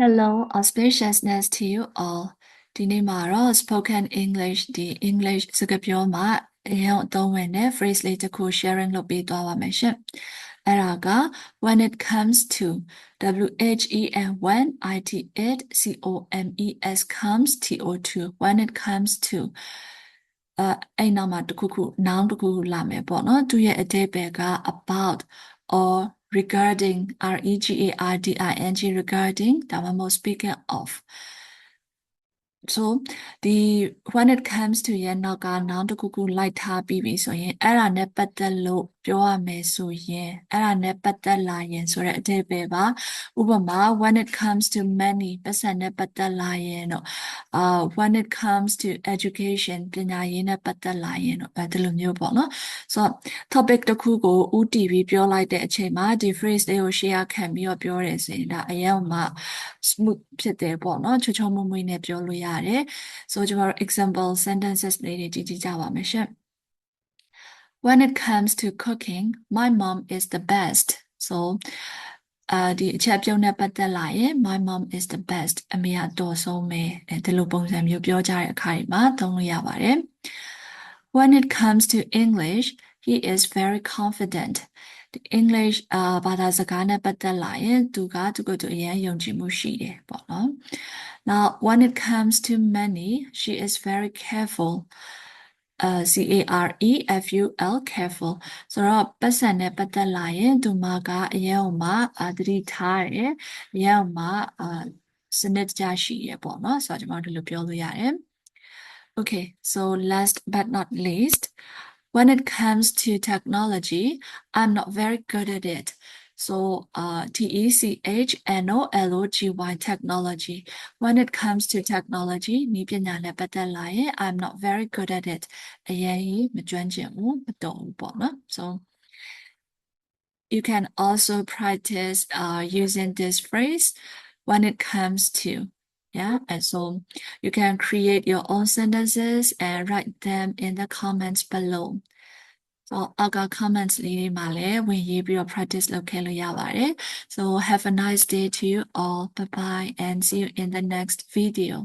Hello, auspiciousness to you all. ဒီနေ့မှာတော့ spoken English ဒီ English စကားပြောမှာအရင်အသုံးဝင်တဲ့ phrase လေးတစ်ခု sharing လုပ်ပေးသွားပါမယ်ရှင်။အဲ့ဒါက when it comes to WHEN when it COMES comes TO2 when it comes to အဲ့နောက်မှာတစ်ခုခု noun တစ်ခုခုလာမယ်ပေါ့နော်။သူရဲ့အဓိပ္ပာယ်က about or regarding regarding regarding ဒါမှမဟုတ် speaking of so ဒီ when it comes to ရဲ့နောက်က noun တစ်ခုခုလိုက်ထားပြီးပြီဆိုရင်အဲ့ဒါနဲ့ပတ်သက်လို့ပြောရမယ်ဆိုရင်အဲ့ဒါနဲ့ပတ်သက်လာရင်ဆိုတဲ့အဓိပ္ပာယ်ပါဥပမာ when it comes to money ပတ်စံနဲ့ပတ်သက်လာရင်တော့when it comes to education ပညာရေးနဲ့ပတ်သက်လာရင်တော့ဒီလိုမျိုးပေါ့နော်ဆိုတော့ topic တစ်ခုကိုဦးတည်ပြီးပြောလိုက်တဲ့အချိန်မှာဒီ phrase လေးကို share ခံပြီးတော့ပြောရဲဆိုရင်ဒါအရင်မှ smooth ဖြစ်တယ်ပေါ့နော်ချောချောမွေ့မွေ့နဲ့ပြောလို့ရတယ်ဆိုကျွန်တော်တို့ example sentences လေးတွေကြည့်ကြပါမယ်ရှင့် When it comes to cooking my mom is the best so ဒီအချက်ပြုံးနဲ့ပတ်သက်လာရင် my mom is the best အမေကတော်ဆုံးပဲဒီလိုပုံစံမျိုးပြောကြတဲ့အခါမှာသုံးလို့ရပါတယ် When it comes to English he is very confident English ဘာသာစကားနဲ့ပတ်သက်လာရင်သူကသူ့ကိုယ်သူအရင်ယုံကြည်မှုရှိတယ်ပေါ့နော် Now when it comes to money she is very careful CAREFUL careful ဆိုတော့ပတ်စံနဲ့ပတ်သက်လာရင်သူမကအရင်မှသတိထားတယ်အရင်မှစနစ်တကျရှိရပေါ့နော်ဆိုတော့ကျွန်တော်တို့လိုပြောလို့ရတယ် Okay so last but not least when it comes to technology I'm not very good at it so TECHNOLOGY technology when it comes to technology နည်းပညာနဲ့ပတ်သက်လာရင် I'm not very good at it အရင်မကျွမ်းကျင်ဘူးမတော်ဘူးပေါ့နော် so you can also practice using this phrase when it comes to yeah and so you can create your own sentences and write them in the comments below so အောက်က comments လေးတွေမှာလည်းဝင်ရေးပြီးတော့ practice လုပ်ခဲ့လို့ရပါတယ် so have a nice day to you all bye bye and see you in the next video